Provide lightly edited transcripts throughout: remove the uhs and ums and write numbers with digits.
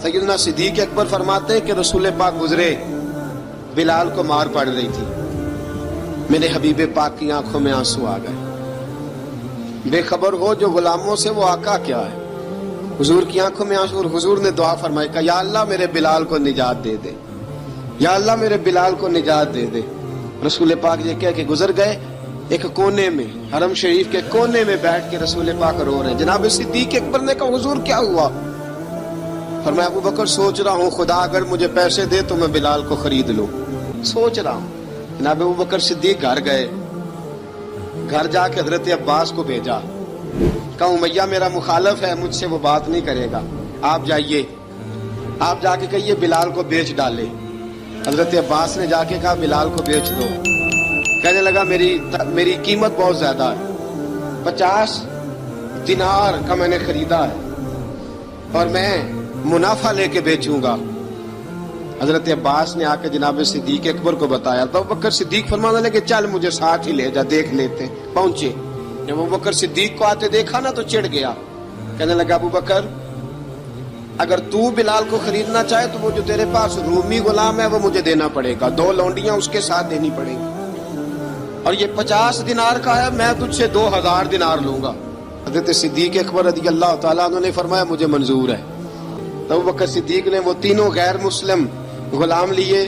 सैयदना सिद्दीक अकबर फरमाते हैं कि रसूल पाक गुजरे, बिलाल को मार पड़ रही थी, मेरे हबीब पाक की आंखों में आंसू आ गए। बेखबर हो जो गुलामों से वो आका क्या है। हुजूर की आंखों में आंसू और हुजूर ने दुआ फरमाई कि या अल्लाह मेरे बिलाल को निजात दे दे, या अल्लाह मेरे बिलाल को निजात दे दे। रसूल पाक ये कह के गुजर गए। एक कोने में, हरम शरीफ के कोने में बैठ के रसूल पाक रो रहे हैं। जनाब सिद्दीक अकबर ने कहा हुजूर क्या हुआ? फरमाया अबू बकर सोच रहा हूँ खुदा अगर मुझे पैसे दे तो मैं बिलाल को खरीद लूं, सोच रहा हूँ। जनाब अबू बकर सिद्दीक घर गए, घर जाके हजरत अब्बास को भेजा, कहा उमैया मेरा मुखालफ है, मुझसे वो बात नहीं करेगा, आप जाइए, आप जाके कहिए बिलाल को बेच डाले। हजरत अब्बास ने जाके कहा बिलाल को बेच दो। कहने लगा मेरी कीमत बहुत ज्यादा है, 50 दिनार का मैंने खरीदा है और मैं मुनाफा लेके बेचूंगा। हजरत अब्बास ने आके जनाब सिद्दीक अकबर को बताया तो अबू बकर सिद्दीक फरमाने लगे चल मुझे साथ ही ले जा, देख लेते। पहुंचे, जब अबू बकर सिद्दीक को आते देखा ना तो चिढ़ गया। कहने लगा अबू बकर अगर तू बिलाल को खरीदना चाहे तो वो जो तेरे पास रूमी गुलाम है वो मुझे देना पड़ेगा, 2 लौंडियां उसके साथ देनी पड़ेगी, और ये 50 दिनार का है, मैं तुझसे 2000 दिनार लूंगा। हजरत सिद्दीक अकबर रज़ी अल्लाह तआला अन्हु ने फरमाया मुझे मंजूर है। तो अबू बकर सिद्दीक ने वो तीनों गैर मुस्लिम गुलाम लिए,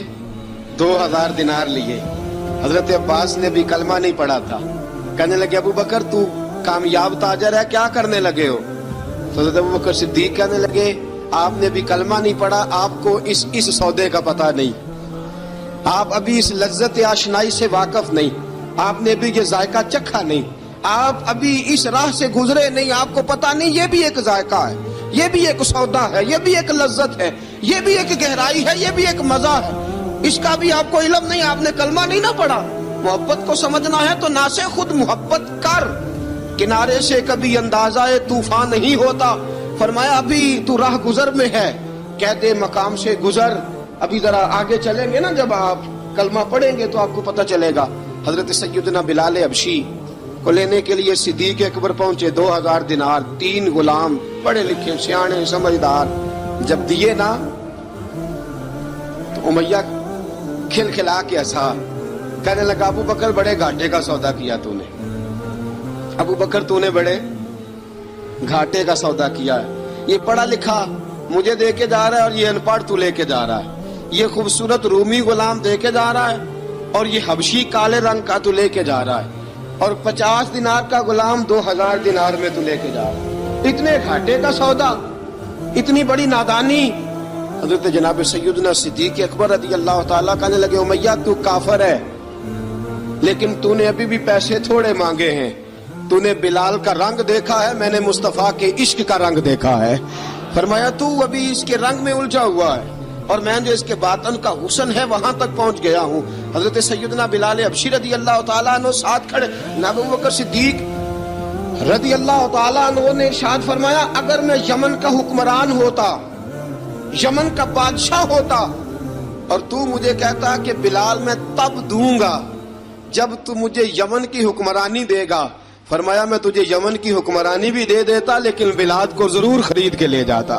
2000 दिनार लिए। हजरत अब्बास ने भी कलमा नहीं पढ़ा था। कहने लगे अबू बकर तू कामयाब ताजर है, क्या करने लगे हो? तो हजरत अबू बकर सिद्दीक कहने लगे आपने भी कलमा नहीं पढ़ा, आपको इस सौदे का पता नहीं, आप अभी इस लज्जत आशनाई से वाकिफ नहीं, आपने भी ये जायका चखा नहीं, आप अभी इस राह से गुजरे नहीं, आपको पता नहीं ये भी एक जायका है, ये भी एक सौदा है, ये भी एक लज्जत है, ये भी एक गहराई है, ये भी एक मजा है, इसका भी आपको इल्म नहीं, आपने कलमा नहीं ना पढ़ा। मोहब्बत को समझना है तो ना से खुद मोहब्बत कर, किनारे से कभी अंदाजा तूफान नहीं होता। फरमाया अभी तू राह गुजर में है, कह दे मकाम से गुजर, अभी जरा आगे चलेंगे ना, जब आप कलमा पढ़ेंगे तो आपको पता चलेगा। हजरत सैयदना बिलाल हबशी को लेने के लिए सिद्दीक अकबर पहुंचे, 2000 दिनार, 3 गुलाम पढ़े लिखे सियाने समझदार जब दिए ना तो उमैया खिलखिला के हंसा। कहने लगा अबू बकर बड़े घाटे का सौदा किया तूने, अबू बकर तूने बड़े घाटे का सौदा किया है। ये पढ़ा लिखा मुझे दे के जा रहा है और ये अनपढ़ तू लेके जा रहा है, ये खूबसूरत रूमी गुलाम दे के जा रहा है और ये हबशी काले रंग का तू लेके जा रहा है, और 50 दिनार का गुलाम 2000 दिनार में तू लेके जा रहा है, इतने घाटे का सौदा, इतनी बड़ी नादानी। हजरत जनाब सैयदना सिद्दीक अकबर रज़ी अल्लाह तआला कहने लगे उमैया तू काफर है, लेकिन तूने अभी भी पैसे थोड़े मांगे हैं, तूने बिलाल का रंग देखा है, मैंने मुस्तफा के इश्क का रंग देखा है। फरमाया तू अभी इसके रंग में उलझा हुआ है और मैं जो इसके बातन का हुस्न है वहां तक पहुंच गया हूँ। हजरत सैयदना बिलाल हबशी रज़ी अल्लाह तआला अन्हु साथ खड़े, अबू बकर सिद्दीक रज़ी अल्लाह तआला अन्हु ने इरशाद फरमाया अगर मैं यमन का हुक्मरान होता, यमन का बादशाह होता, और तू मुझे कहता कि बिलाल मैं तब दूंगा जब तू मुझे यमन की हुक्मरानी देगा, फरमाया मैं तुझे यमन की हुक्मरानी भी दे देता लेकिन बिलाल को जरूर खरीद के ले जाता।